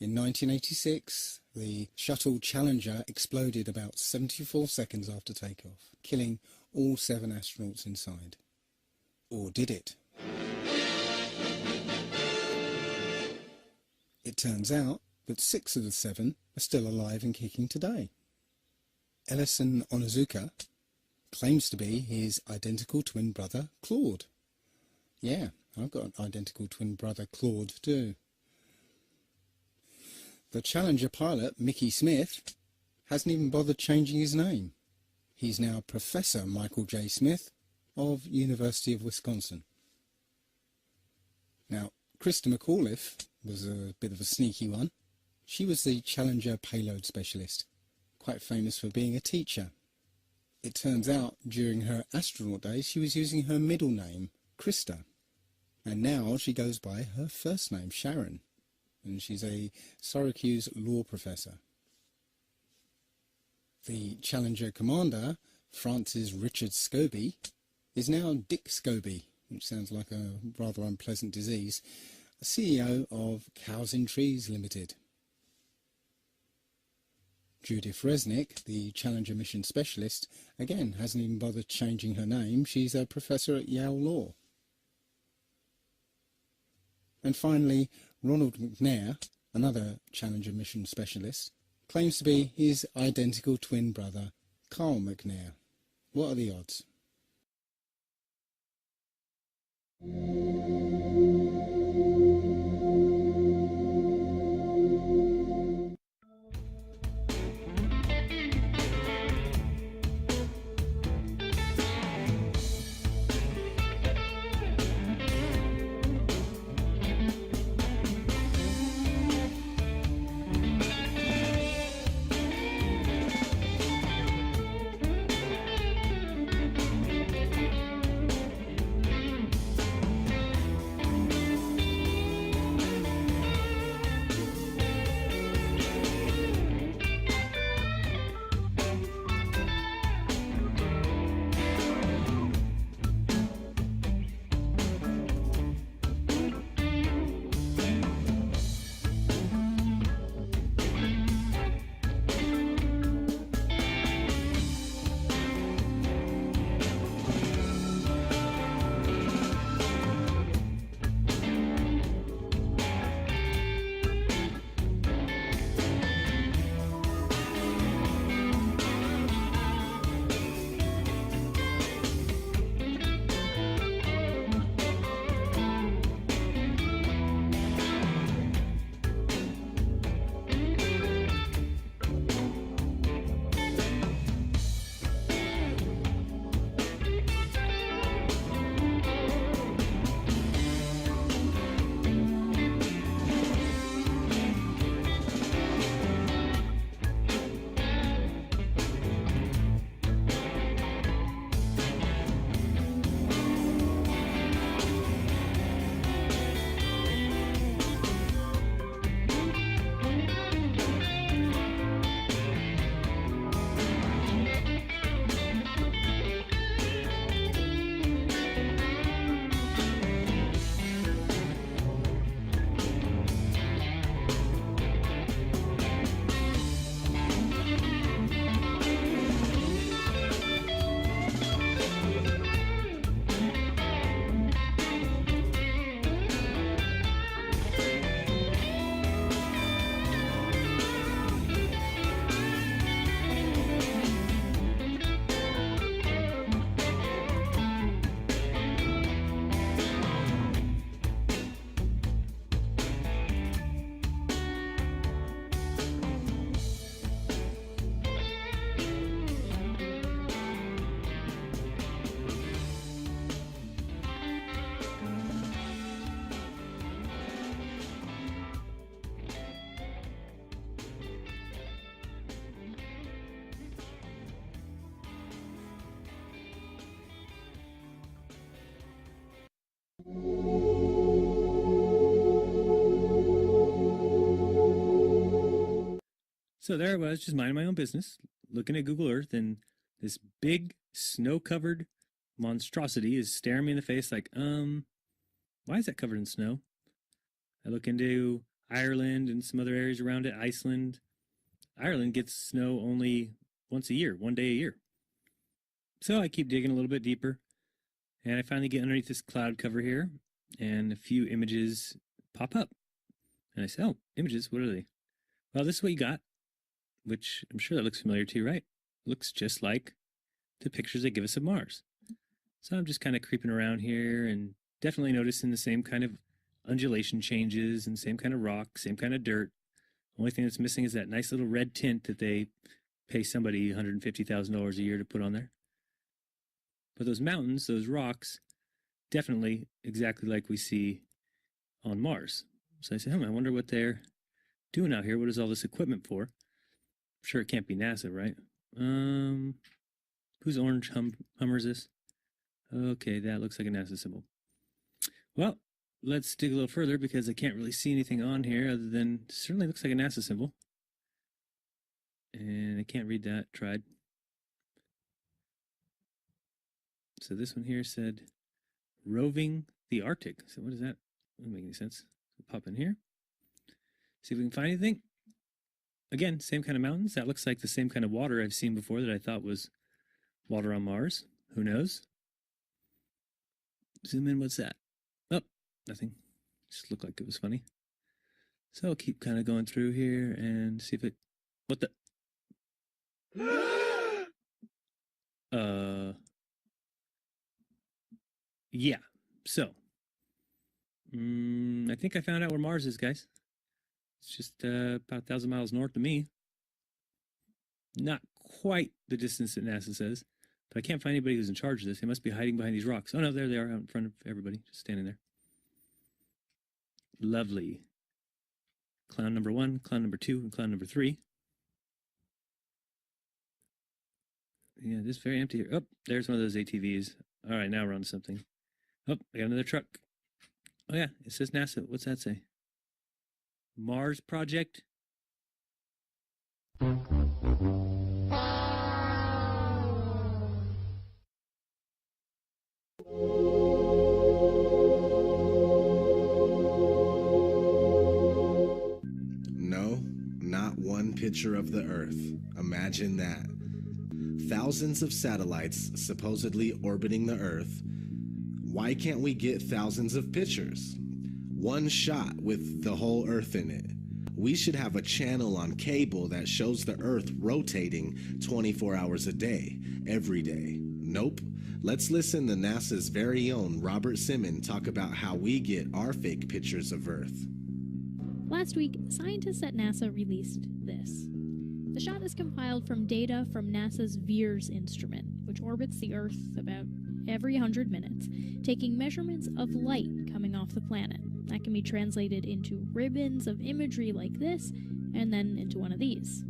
In 1986, the shuttle Challenger exploded about 74 seconds after takeoff, killing all 7 astronauts inside. Or did it? It turns out that 6 of the 7 are still alive and kicking today. Ellison Onizuka claims to be his identical twin brother, Claude. Yeah, I've got an identical twin brother, Claude, too. The Challenger pilot, Mickey Smith, hasn't even bothered changing his name. He's now Professor Michael J. Smith of University of Wisconsin. Now, Krista McAuliffe was a bit of a sneaky one. She was the Challenger payload specialist, quite famous for being a teacher. It turns out during her astronaut days she was using her middle name, Krista, and now she goes by her first name, Sharon, and she's a Syracuse law professor. The Challenger commander, Francis Richard Scobie, is now Dick Scobie, which sounds like a rather unpleasant disease, CEO of Cows in Trees Limited. Judith Resnick, the Challenger mission specialist, again hasn't even bothered changing her name. She's a professor at Yale Law. And finally, Ronald McNair, another Challenger mission specialist, claims to be his identical twin brother, Carl McNair. What are the odds? So there I was, just minding my own business, looking at Google Earth, and this big snow-covered monstrosity is staring me in the face like, why is that covered in snow? I look into Ireland and some other areas around it, Iceland. Ireland gets snow only once a year, 1 day a year. So I keep digging a little bit deeper, and I finally get underneath this cloud cover here, and a few images pop up. And I say, oh, images, what are they? Well, this is what you got, which I'm sure that looks familiar to you, right? Looks just like the pictures they give us of Mars. So I'm just kind of creeping around here and definitely noticing the same kind of undulation changes and same kind of rock, same kind of dirt. Only thing that's missing is that nice little red tint that they pay somebody $150,000 a year to put on there. But those mountains, those rocks, definitely exactly like we see on Mars. So I said, I wonder what they're doing out here. What is all this equipment for? I'm sure it can't be NASA, right? Whose orange Hummer is this? Okay, that looks like a NASA symbol. Well, let's dig a little further because I can't really see anything on here other than certainly looks like a NASA symbol. And I can't read that. Tried. So this one here said roving the Arctic. So what is that? Doesn't make any sense. Pop in here. See if we can find anything. Again, same kind of mountains. That looks like the same kind of water I've seen before that I thought was water on Mars. Who knows? Zoom in. What's that? Oh, nothing. Just looked like it was funny. So I'll keep kind of going through here and see if it... What the... Yeah. So... I think I found out where Mars is, guys. It's just about 1,000 miles north of me. Not quite the distance that NASA says, but I can't find anybody who's in charge of this. They must be hiding behind these rocks. Oh, no, there they are out in front of everybody, just standing there. Lovely. Clown number 1, clown number 2, and clown number 3. Yeah, this is very empty here. Oh, there's one of those ATVs. All right, now we're on to something. Oh, I got another truck. Oh, yeah, it says NASA. What's that say? Mars Project? No, not one picture of the Earth. Imagine that. Thousands of satellites supposedly orbiting the Earth. Why can't we get thousands of pictures? One shot with the whole Earth in it. We should have a channel on cable that shows the Earth rotating 24 hours a day, every day. Nope. Let's listen to NASA's very own Robert Simon talk about how we get our fake pictures of Earth. Last week, scientists at NASA released this. The shot is compiled from data from NASA's VEERS instrument, which orbits the Earth about every 100 minutes, taking measurements of light coming off the planet. That can be translated into ribbons of imagery like this, and then into one of these.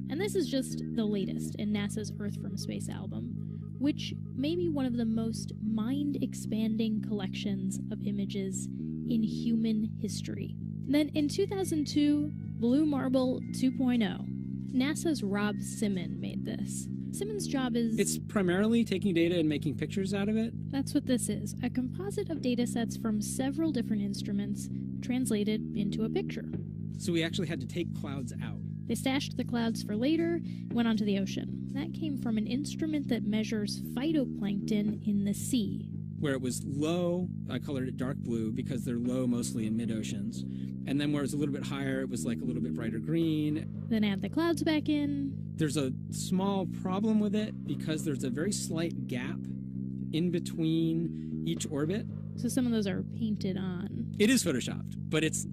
And this is just the latest in NASA's Earth from Space album, which may be one of the most mind-expanding collections of images in human history. Then in 2002, Blue Marble 2.0, NASA's Rob Simon made this. Simon's job is... It's primarily taking data and making pictures out of it. That's what this is, a composite of data sets from several different instruments translated into a picture. So we actually had to take clouds out. They stashed the clouds for later, went onto the ocean. That came from an instrument that measures phytoplankton in the sea. Where it was low, I colored it dark blue because they're low mostly in mid-oceans. And then where it was a little bit higher, it was like a little bit brighter green. Then add the clouds back in. There's a small problem with it because there's a very slight gap in between each orbit. So some of those are painted on. It is photoshopped, but it's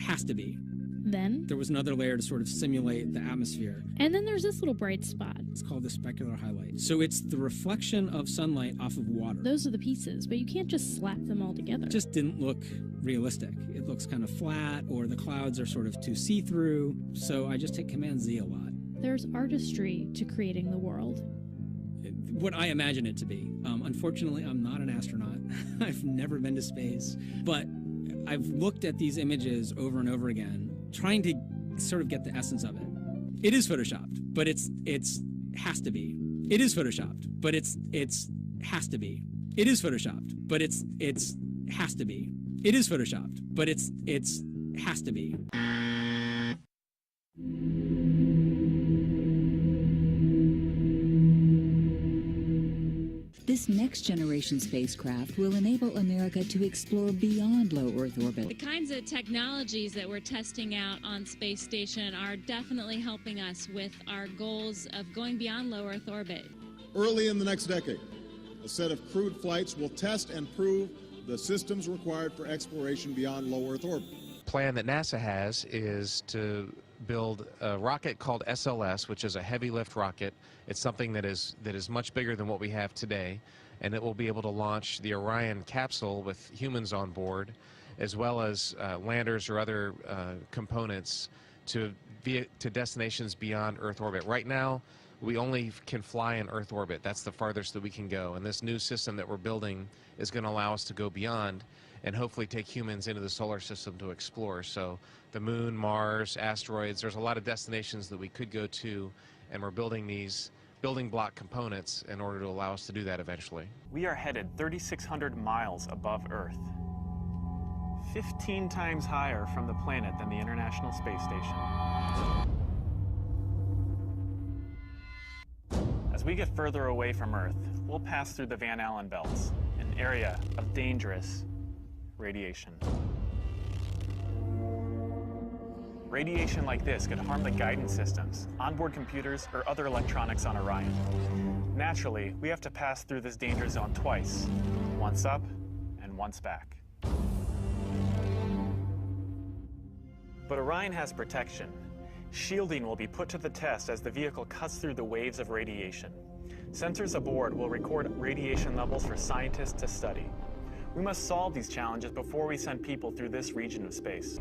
has to be. Then there was another layer to sort of simulate the atmosphere. And then there's this little bright spot. It's called the specular highlight. So it's the reflection of sunlight off of water. Those are the pieces, but you can't just slap them all together. It just didn't look realistic. It looks kind of flat, or the clouds are sort of too see-through. So I just hit Command Z a lot. There's artistry to creating the world. What I imagine it to be. Unfortunately, I'm not an astronaut. I've never been to space. But I've looked at these images over and over again, trying to sort of get the essence of it. It is photoshopped, but it's has to be. It is photoshopped, but it's has to be. It is photoshopped, but it's has to be. It is photoshopped, but it's It has to be. This next-generation spacecraft will enable America to explore beyond low Earth orbit. The kinds of technologies that we're testing out on Space Station are definitely helping us with our goals of going beyond low Earth orbit. Early in the next decade, a set of crewed flights will test and prove the systems required for exploration beyond low Earth orbit. The plan that NASA has is to build a rocket called SLS, which is a heavy lift rocket. It's something that is much bigger than what we have today, and it will be able to launch the Orion capsule with humans on board, as well as landers or other components to destinations beyond Earth orbit. Right now, we only can fly in Earth orbit. That's the farthest that we can go, and this new system that we're building is going to allow us to go beyond and hopefully take humans into the solar system to explore. So the moon, Mars, asteroids, there's a lot of destinations that we could go to, and we're building these building block components in order to allow us to do that eventually. We are headed 3,600 miles above Earth, 15 times higher from the planet than the International Space Station. As we get further away from Earth, we'll pass through the Van Allen belts, an area of dangerous radiation. Radiation like this could harm the guidance systems, onboard computers, or other electronics on Orion. Naturally, we have to pass through this danger zone twice, once up and once back. But Orion has protection. Shielding will be put to the test as the vehicle cuts through the waves of radiation. Sensors aboard will record radiation levels for scientists to study. We must solve these challenges before we send people through this region of space.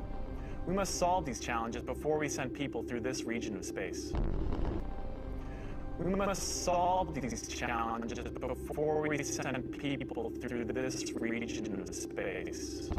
We must solve these challenges before we send people through this region of space. We must solve these challenges before we send people through this region of space.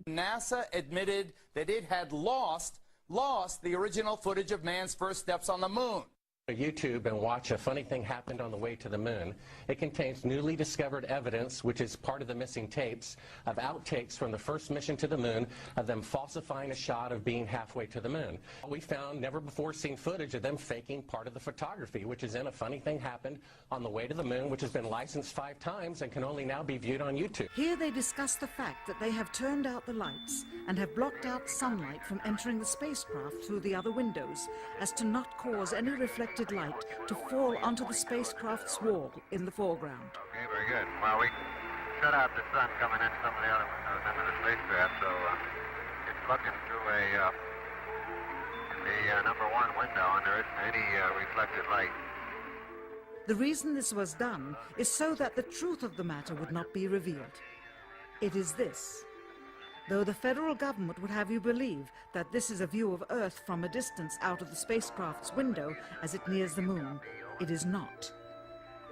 NASA admitted that it had lost the original footage of man's first steps on the moon. YouTube and watch A Funny Thing Happened on the Way to the Moon. It contains newly discovered evidence, which is part of the missing tapes, of outtakes from the first mission to the moon, of them falsifying a shot of being halfway to the moon. We found never before seen footage of them faking part of the photography, which is in A Funny Thing Happened on the Way to the Moon, which has been licensed 5 times and can only now be viewed on YouTube. Here they discuss the fact that they have turned out the lights and have blocked out sunlight from entering the spacecraft through the other windows, as to not cause any reflected light to fall onto the spacecraft's wall in the foreground. Okay, very good. Well, we shut out the sun coming in some of the other windows into the spacecraft, so it's looking through the number 1 window, and there isn't any reflected light. The reason this was done is so that the truth of the matter would not be revealed. It is this. Though the federal government would have you believe that this is a view of Earth from a distance out of the spacecraft's window as it nears the moon, it is not.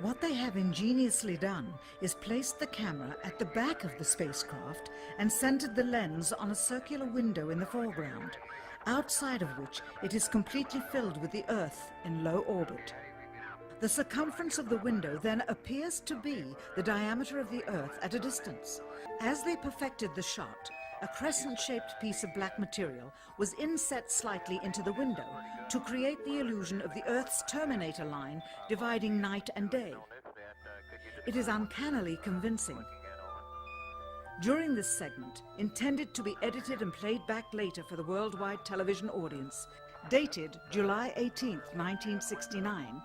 What they have ingeniously done is placed the camera at the back of the spacecraft and centered the lens on a circular window in the foreground, outside of which it is completely filled with the Earth in low orbit. The circumference of the window then appears to be the diameter of the Earth at a distance. As they perfected the shot, a crescent-shaped piece of black material was inset slightly into the window to create the illusion of the Earth's terminator line dividing night and day. It is uncannily convincing. During this segment, intended to be edited and played back later for the worldwide television audience, dated July 18, 1969,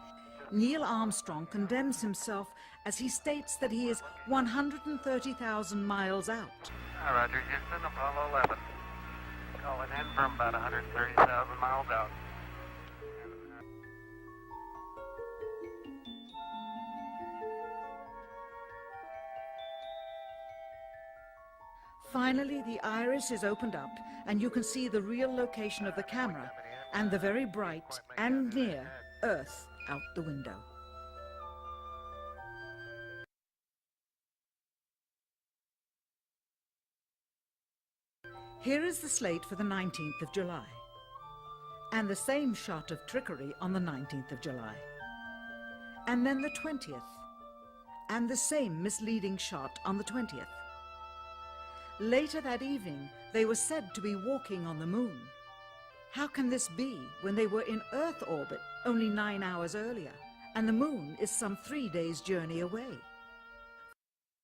Neil Armstrong condemns himself as he states that he is 130,000 miles out. Roger, Houston, Apollo 11. Calling in from about 130,000 miles out. Finally, the iris is opened up and you can see the real location of the camera and the very bright and near Earth out the window. Here is the slate for the 19th of July, and the same shot of trickery on the 19th of July, and then the 20th, and the same misleading shot on the 20th. Later that evening, they were said to be walking on the moon. How can this be when they were in Earth orbit only 9 hours earlier, and the moon is some 3 days' journey away?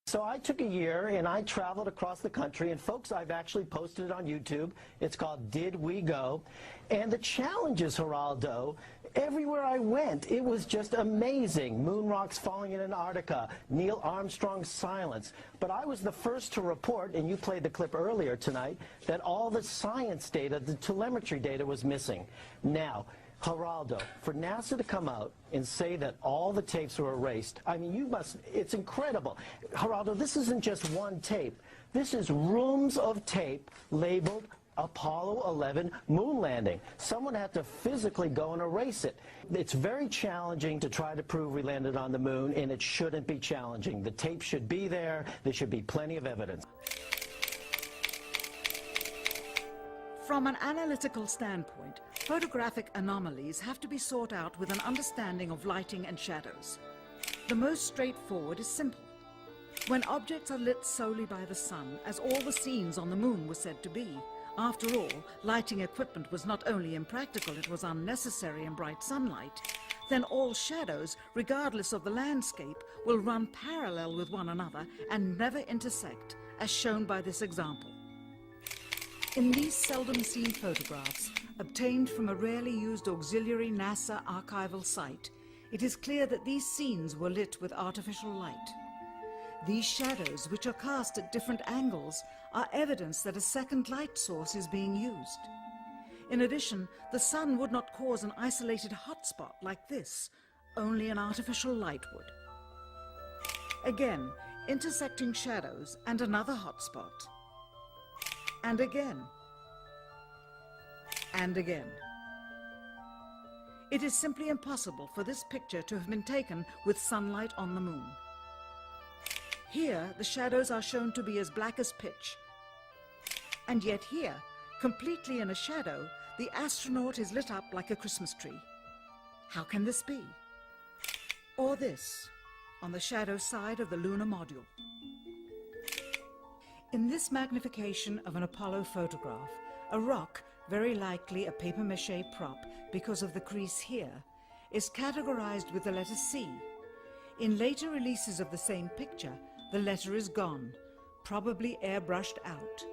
So I took a year and I traveled across the country, and folks, I've actually posted it on YouTube. It's called Did We Go? And the challenges, Geraldo, everywhere I went, it was just amazing. Moon rocks falling in Antarctica, Neil Armstrong's silence. But I was the first to report, and you played the clip earlier tonight, that all the science data, the telemetry data was missing. Now, Geraldo, for NASA to come out and say that all the tapes were erased, I mean, it's incredible. Geraldo, this isn't just one tape. This is rooms of tape labeled Apollo 11 moon landing. Someone had to physically go and erase it. It's very challenging to try to prove we landed on the moon, and it shouldn't be challenging. The tape should be there. There should be plenty of evidence. From an analytical standpoint, photographic anomalies have to be sought out with an understanding of lighting and shadows. The most straightforward is simple. When objects are lit solely by the sun, as all the scenes on the moon were said to be, after all, lighting equipment was not only impractical, it was unnecessary in bright sunlight, then all shadows, regardless of the landscape, will run parallel with one another and never intersect, as shown by this example. In these seldom seen photographs, obtained from a rarely used auxiliary NASA archival site, it is clear that these scenes were lit with artificial light. These shadows, which are cast at different angles, are evidence that a second light source is being used. In addition, the sun would not cause an isolated hotspot like this, only an artificial light would. Again, intersecting shadows and another hotspot. And again. And again. It is simply impossible for this picture to have been taken with sunlight on the moon. Here, the shadows are shown to be as black as pitch. And yet here, completely in a shadow, the astronaut is lit up like a Christmas tree. How can this be? Or this, on the shadow side of the lunar module. In this magnification of an Apollo photograph, a rock, very likely a papier-mâché prop because of the crease here, is categorized with the letter C. In later releases of the same picture, the letter is gone, probably airbrushed out.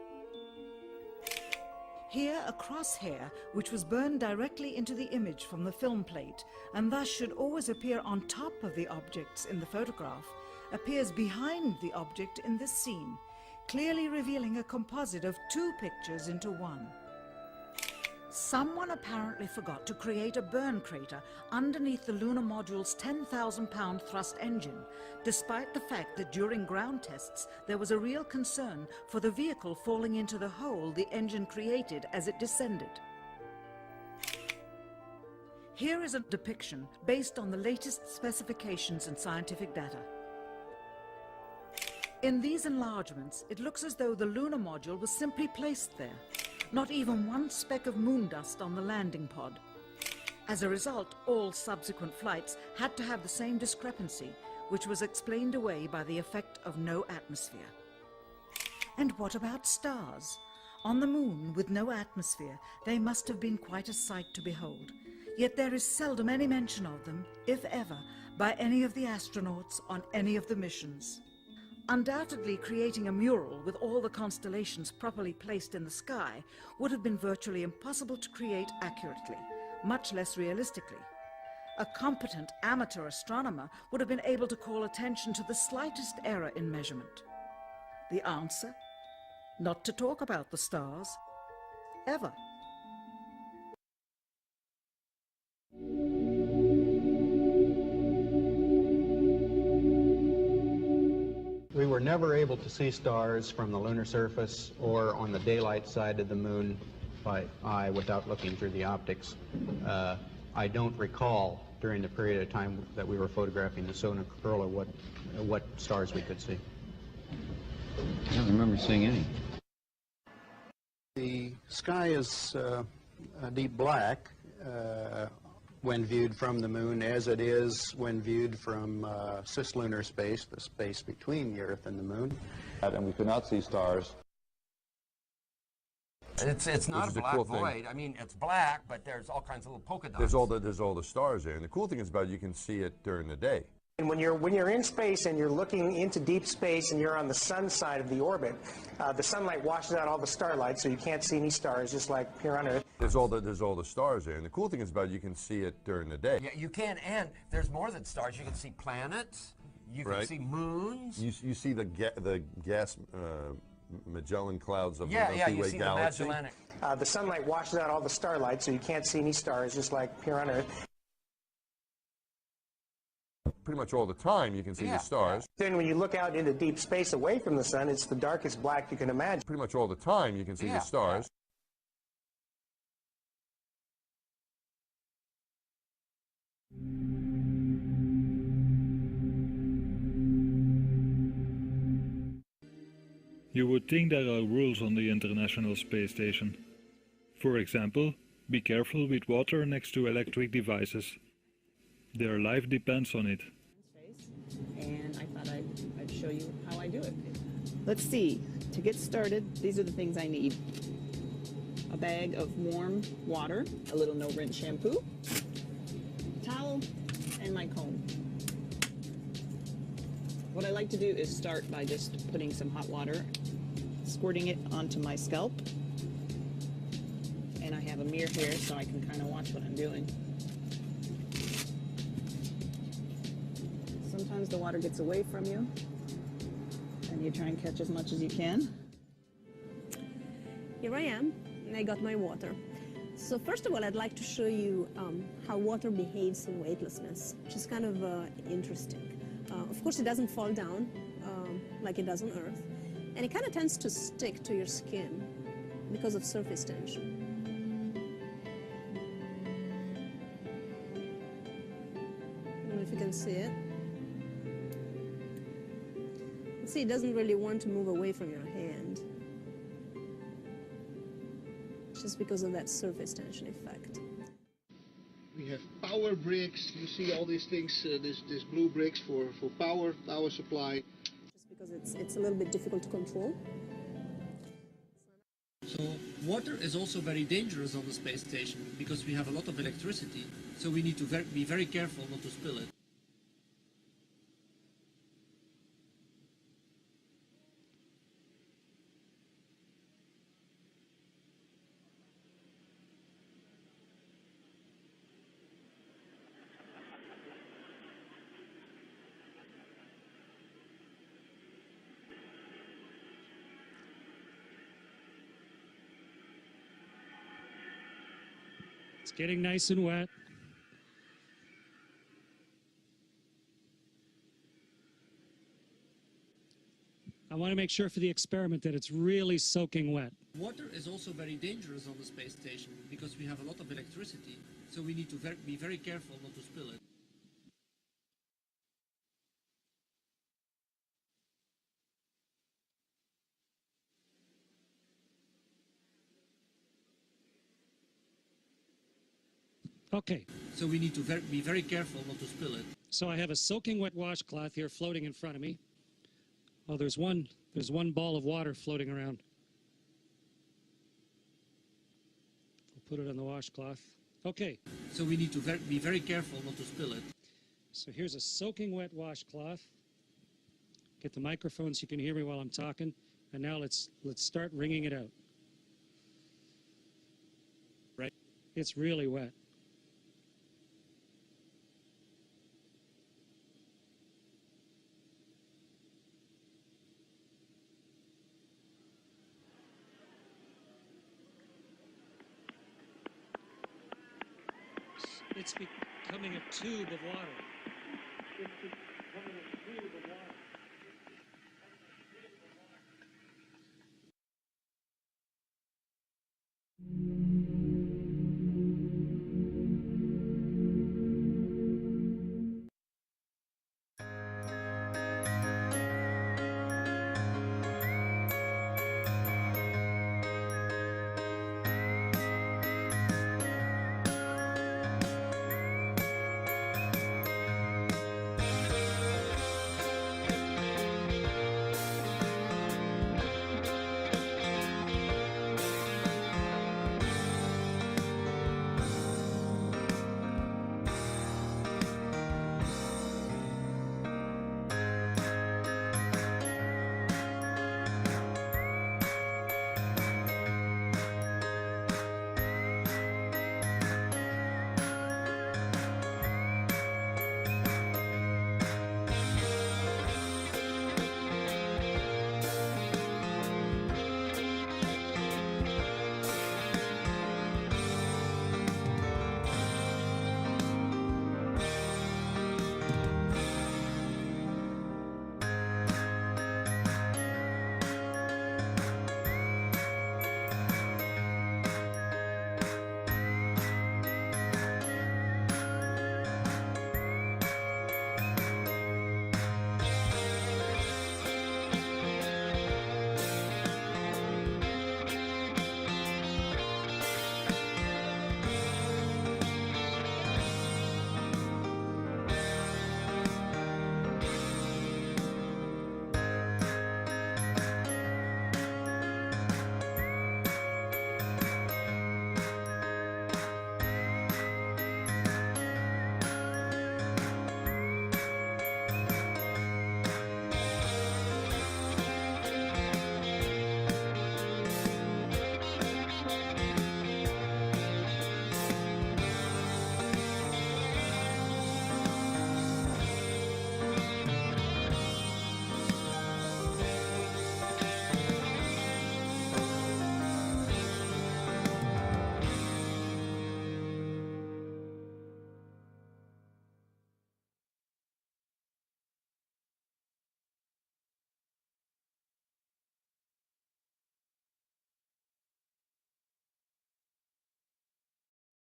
Here, a crosshair, which was burned directly into the image from the film plate, and thus should always appear on top of the objects in the photograph, appears behind the object in this scene, clearly revealing a composite of two pictures into one. Someone apparently forgot to create a burn crater underneath the lunar module's 10,000-pound thrust engine, despite the fact that during ground tests there was a real concern for the vehicle falling into the hole the engine created as it descended. Here is a depiction based on the latest specifications and scientific data. In these enlargements, it looks as though the lunar module was simply placed there. Not even one speck of moon dust on the landing pod. As a result, all subsequent flights had to have the same discrepancy, which was explained away by the effect of no atmosphere. And what about stars? On the moon, with no atmosphere, they must have been quite a sight to behold. Yet there is seldom any mention of them, if ever, by any of the astronauts on any of the missions. Undoubtedly, creating a mural with all the constellations properly placed in the sky would have been virtually impossible to create accurately, much less realistically. A competent amateur astronomer would have been able to call attention to the slightest error in measurement. The answer? Not to talk about the stars, ever. We were never able to see stars from the lunar surface or on the daylight side of the moon by eye without looking through the optics. I don't recall during the period of time that we were photographing the solar corona what stars we could see. I don't remember seeing any. The sky is a deep black when viewed from the moon, as it is when viewed from cislunar space, the space between the Earth and the moon. And we could not see stars. It's not a black void. I mean, it's black, but there's all kinds of little polka dots. There's all the stars there, and the cool thing is about it, you can see it during the day. And when you're in space and you're looking into deep space and you're on the sun side of the orbit, the sunlight washes out all the starlight, so you can't see any stars, just like here on Earth. There's all the stars there, and the cool thing is about it, you can see it during the day. Yeah, you can, and there's more than stars. You can see planets. You can see moons. You see the gas Magellan clouds of the Milky you Way see galaxy. the Magellanic. The sunlight washes out all the starlight, so you can't see any stars, just like here on Earth. Pretty much all the time you can see the stars. Then when you look out into deep space away from the sun, it's the darkest black you can imagine. Pretty much all the time you can see the stars. You would think there are rules on the International Space Station. For example, be careful with water next to electric devices. Their life depends on it. And I thought I'd show you how I do it. Let's see. To get started, these are the things I need. A bag of warm water, a little no-rinse shampoo, towel, and my comb. What I like to do is start by just putting some hot water, squirting it onto my scalp. And I have a mirror here so I can kind of watch what I'm doing. Sometimes the water gets away from you, and you try and catch as much as you can. Here I am, and I got my water. So first of all, I'd like to show you how water behaves in weightlessness, which is kind of interesting. Of course, it doesn't fall down like it does on Earth, and it kind of tends to stick to your skin because of surface tension. I don't know if you can see it. See, it doesn't really want to move away from your hand, just because of that surface tension effect. We have power bricks. You see all these things, this blue bricks for power supply. Just because it's a little bit difficult to control. So water is also very dangerous on the space station because we have a lot of electricity. So we need to be very careful not to spill it. It's getting nice and wet. I want to make sure for the experiment that it's really soaking wet. Water is also very dangerous on the space station because we have a lot of electricity. So we need to be very careful not to spill it. Okay. So we need to be very careful not to spill it. So I have a soaking wet washcloth here floating in front of me. Oh, there's one ball of water floating around. I'll put it on the washcloth. Okay. So we need to be very careful not to spill it. So here's a soaking wet washcloth. Get the microphone so you can hear me while I'm talking. And now let's start wringing it out. Right. It's really wet. It's becoming a tube of water.